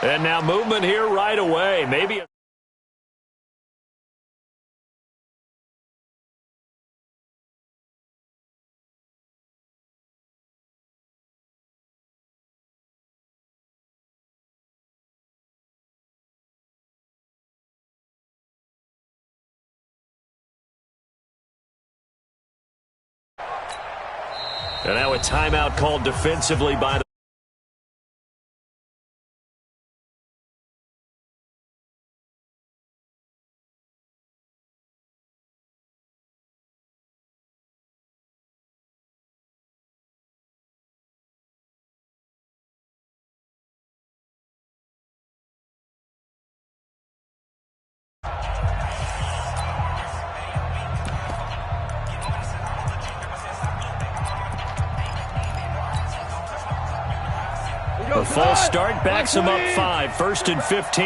And now movement here right away. Maybe and now a timeout called defensively by the A false start backs him up 5, 1st and 15.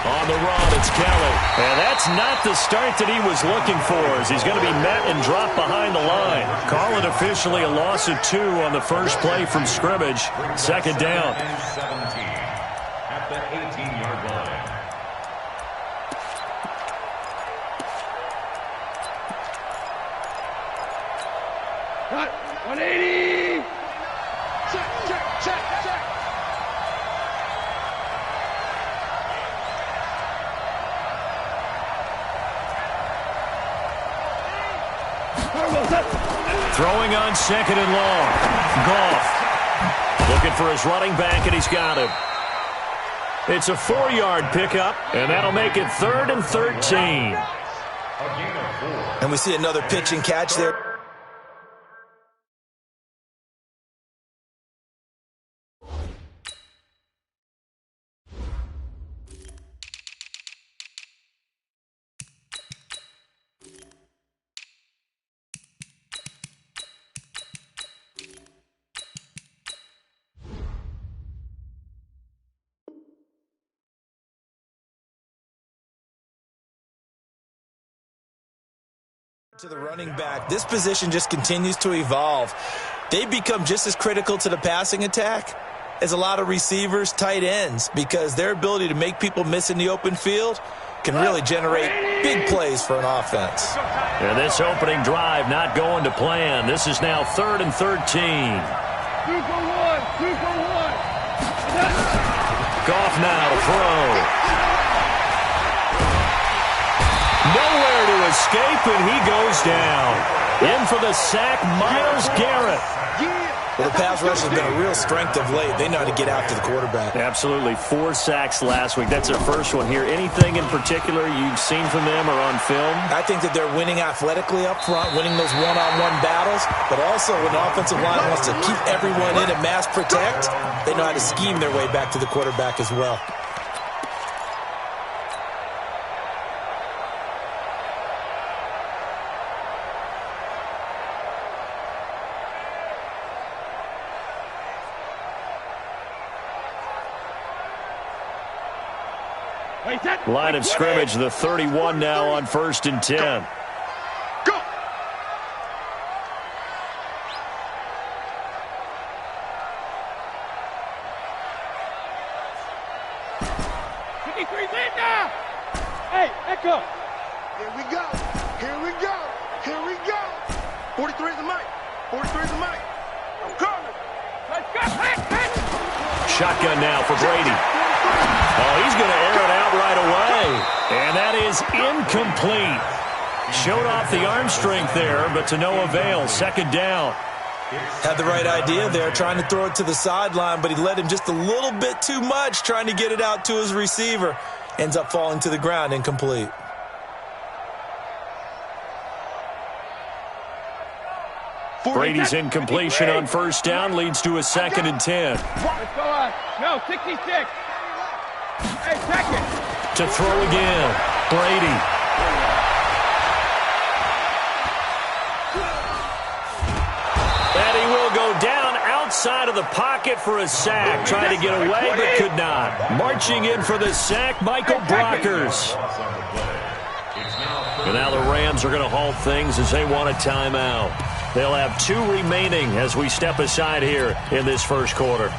On the run, it's Kelly. And that's not the start that he was looking for, as he's going to be met and dropped behind the line. Call it officially a loss of 2 on the first play from scrimmage. 2nd down. At the 18-yard line. Cut. 180. Check. Throwing on 2nd and long. Goff looking for his running back, and he's got him. It's a 4-yard pickup, and that'll make it 3rd and 13. And we see another pitch and catch there. To the running back, this position just continues to evolve. They become just as critical to the passing attack as a lot of receivers, tight ends, because their ability to make people miss in the open field can really generate big plays for an offense. And this opening drive not going to plan. This is now 3rd and 13. 2 for 1. Goff now to throw. Nowhere to escape, and he goes down. In for the sack, Myles Garrett. Well, the pass rush has been a real strength of late. They know how to get after the quarterback. Absolutely. 4 sacks last week. That's their first one here. Anything in particular you've seen from them or on film? I think that they're winning athletically up front, winning those one-on-one battles, but also when the offensive line wants to keep everyone in and mass protect, they know how to scheme their way back to the quarterback as well. Line of scrimmage, the 31 now on 1st and 10. Go! Hey, Echo! Here we go. 43 is the mic. I'm coming. Let's go! Shotgun now for Brady. Oh, he's going to air it out right away. And that is incomplete. Showed off the arm strength there, but to no avail. 2nd down. Had the right idea there, trying to throw it to the sideline, but he led him just a little bit too much, trying to get it out to his receiver. Ends up falling to the ground, incomplete. Brady's incompletion on 1st down leads to a 2nd and 10. Let's go on. No, 66. Hey, 2nd. To throw again. Brady. And he will go down outside of the pocket for a sack. Trying to get away, but could not. Marching in for the sack, Michael Brockers. And now the Rams are going to halt things as they want a timeout. They'll have 2 remaining as we step aside here in this first quarter.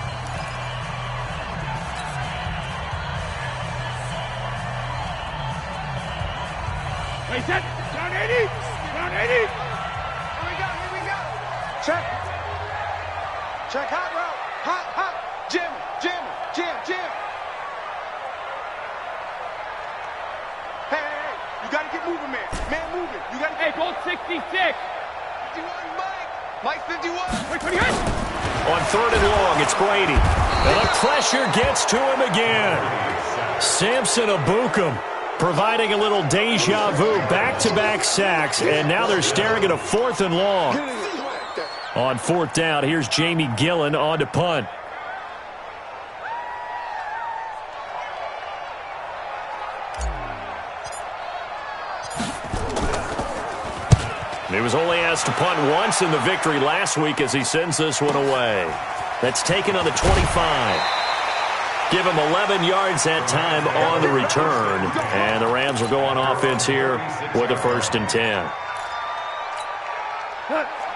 Hey, set. Down 80. Down 80. Here we go. Check. Check hot route. Hot. Jim. Hey. You got to get moving, man. Man moving. You got to Hey, get... goal 66. 51, Mike. Mike 51. Wait, 28. On 3rd and long, it's Brady. And the pressure gets to him again. Samson Abukum providing a little deja vu. Back-to-back sacks, and now they're staring at a 4th and long. On 4th down, here's Jamie Gillen on to punt. He was only asked to punt once in the victory last week as he sends this one away. That's taken on the 25. Give him 11 yards that time on the return. And the Rams will go on offense here with a 1st and 10.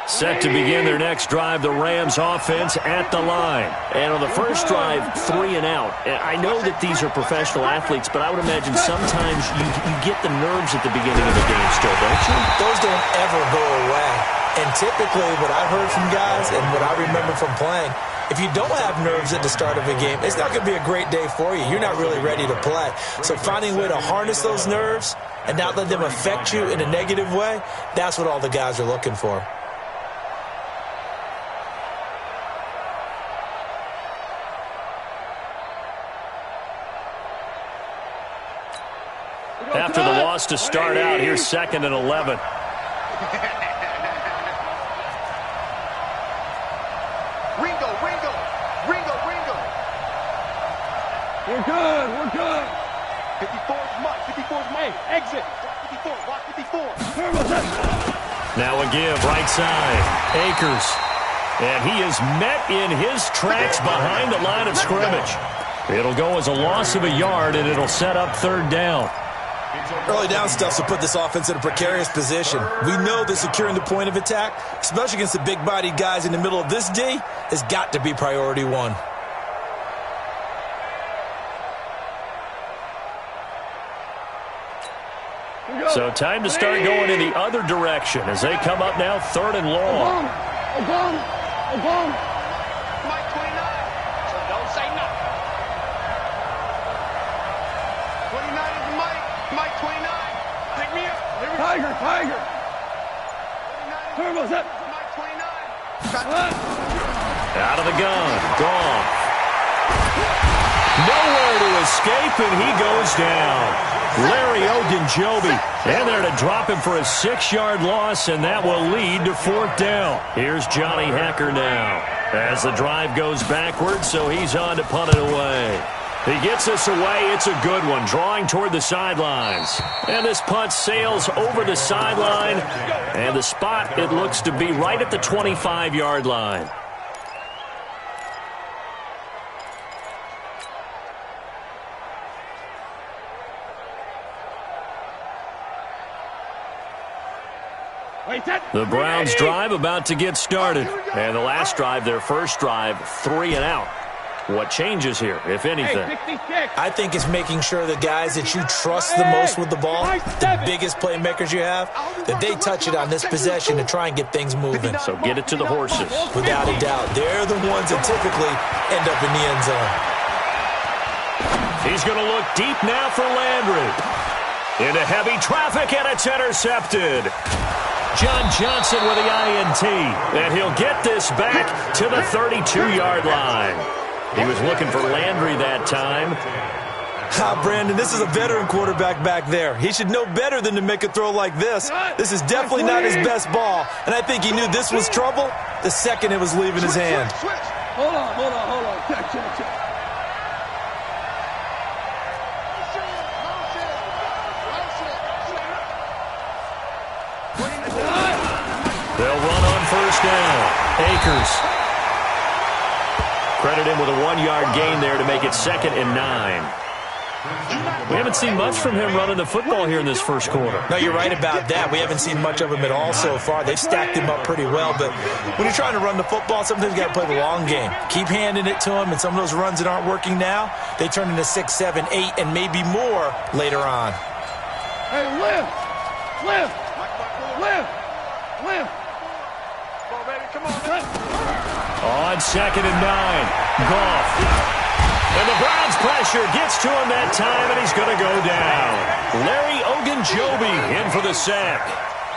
Set to begin their next drive, the Rams offense at the line. And on the first drive, 3 and out. I know that these are professional athletes, but I would imagine sometimes you get the nerves at the beginning of the game still, don't you? Those don't ever go away. And typically what I've heard from guys and what I remember from playing, if you don't have nerves at the start of a game, it's not going to be a great day for you. You're not really ready to play. So finding a way to harness those nerves and not let them affect you in a negative way, that's what all the guys are looking for. After the loss to start out, here's 2nd and 11. Ringo. We're good. 54's Mike. Hey, exit. 54. Block 54. Now a give, right side. Akers. And he is met in his tracks behind the line of scrimmage. It'll go as a loss of a yard, and it'll set up 3rd down. Early down stuff will put this offense in a precarious position. We know that securing the point of attack, especially against the big-bodied guys in the middle of this D, has got to be priority 1. So time to start going in the other direction as they come up now 3rd and long. Obama. Mike 29. So don't say nothing. 29 is Mike. Mike 29. Pick me up. Here we go. Tiger. 29 Turbo's up. Mike 29. Out of the gun. Gone. Nowhere to escape, and he goes down. Larry Ogunjobi, and there to drop him for a 6-yard loss, and that will lead to 4th down. Here's Johnny Hacker now as the drive goes backwards, so he's on to punt it away. He gets this away. It's a good one, drawing toward the sidelines. And this punt sails over the sideline, and the spot, it looks to be right at the 25-yard line. The Browns drive about to get started. And the last drive, their first drive, 3 and out. What changes here, if anything? I think it's making sure the guys that you trust the most with the ball, the biggest playmakers you have, that they touch it on this possession to try and get things moving. So get it to the horses. Without a doubt. They're the ones that typically end up in the end zone. He's going to look deep now for Landry. Into heavy traffic, and it's intercepted. John Johnson with the INT, and he'll get this back to the 32-yard line. He was looking for Landry that time. Brandon, this is a veteran quarterback back there. He should know better than to make a throw like this. This is definitely not his best ball, and I think he knew this was trouble the second it was leaving his hand. Hold on. Check. They'll run on first down. Akers. Credit him with a 1-yard gain there to make it 2nd and 9. We haven't seen much from him running the football here in this first quarter. No, you're right about that. We haven't seen much of him at all so far. They've stacked him up pretty well, but when you're trying to run the football, sometimes you got to play the long game. Keep handing it to him, and some of those runs that aren't working now, they turn into 6, 7, 8, and maybe more later on. Hey, lift! Lift! Lift! Lift! Come on, baby, come on. On 2nd and 9, Goff. And the Browns' pressure gets to him that time, and he's going to go down. Larry Ogunjobi in for the sack.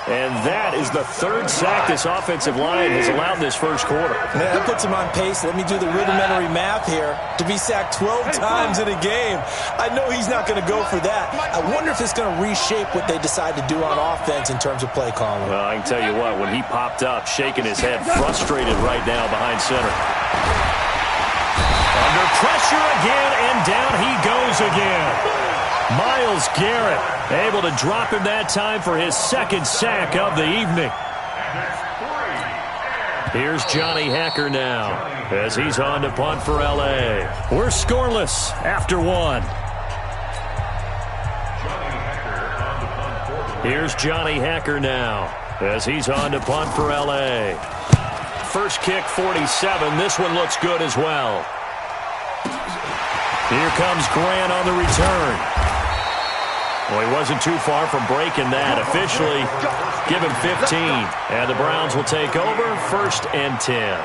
And that is the 3rd sack this offensive line has allowed in this first quarter. Yeah, that puts him on pace. Let me do the rudimentary math here. To be sacked 12 times in a game, I know he's not going to go for that. I wonder if it's going to reshape what they decide to do on offense in terms of play calling. Well, I can tell you what, when he popped up, shaking his head, frustrated right now behind center. Under pressure again, and down he goes again. Myles Garrett able to drop him that time for his 2nd sack of the evening. Here's Johnny Hacker now as he's on to punt for L.A. We're scoreless after 1. Here's Johnny Hacker now as he's on to punt for L.A. First kick, 47. This one looks good as well. Here comes Grant on the return. Well, he wasn't too far from breaking that. Officially, give him 15. And the Browns will take over 1st and 10.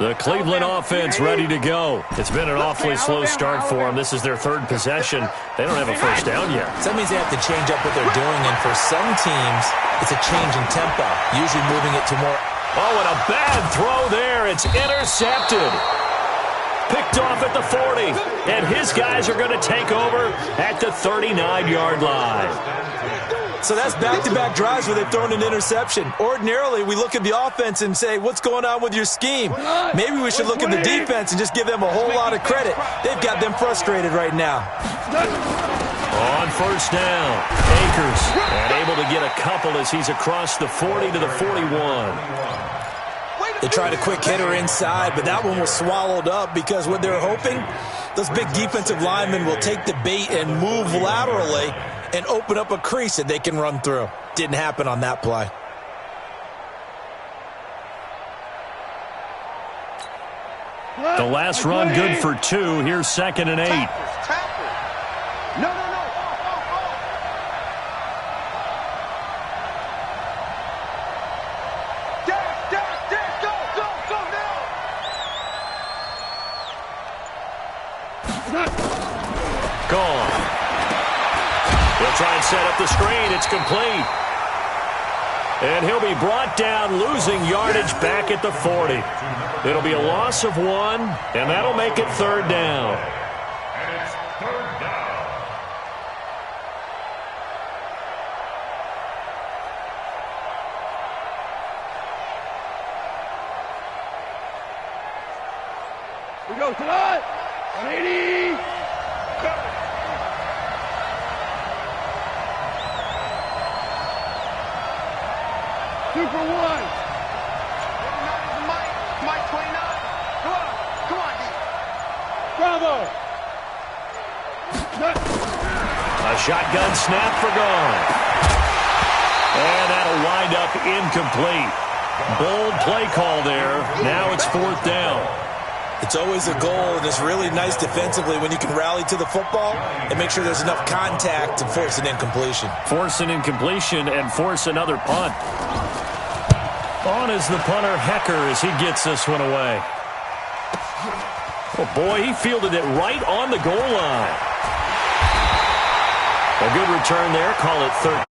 The Cleveland offense ready to go. It's been an awfully slow start for them. This is their 3rd possession. They don't have a first down yet. So that means they have to change up what they're doing, and for some teams, it's a change in tempo, usually moving it to more. Oh, and a bad throw there. It's intercepted. Picked off at the 40, and his guys are going to take over at the 39-yard line. So that's back-to-back drives where they've thrown an interception. Ordinarily, we look at the offense and say, what's going on with your scheme? Maybe we should look at the defense and just give them a whole lot of credit. They've got them frustrated right now. On 1st down, Akers, and able to get a couple as he's across the 40 to the 41. They tried a quick hitter inside, but that one was swallowed up because what they're hoping, those big defensive linemen will take the bait and move laterally and open up a crease that they can run through. Didn't happen on that play. The last run good for 2. Here's 2nd and 8. No. Dash, go now. Gone. They'll try and set up the screen. It's complete. And he'll be brought down, losing yardage back at the 40. It'll be a loss of 1, and that'll make it 3rd down. And it's 3rd down. We go tonight. 180. 2 for 1. Mike 29. Come on, D. Bravo. A shotgun snap for gone. And that'll wind up incomplete. Bold play call there. Now it's 4th down. It's always a goal, and it's really nice defensively when you can rally to the football and make sure there's enough contact to force an incompletion. Force an incompletion and force another punt. On is the punter, Hecker, as he gets this one away. Oh, boy, he fielded it right on the goal line. A good return there. Call it 13.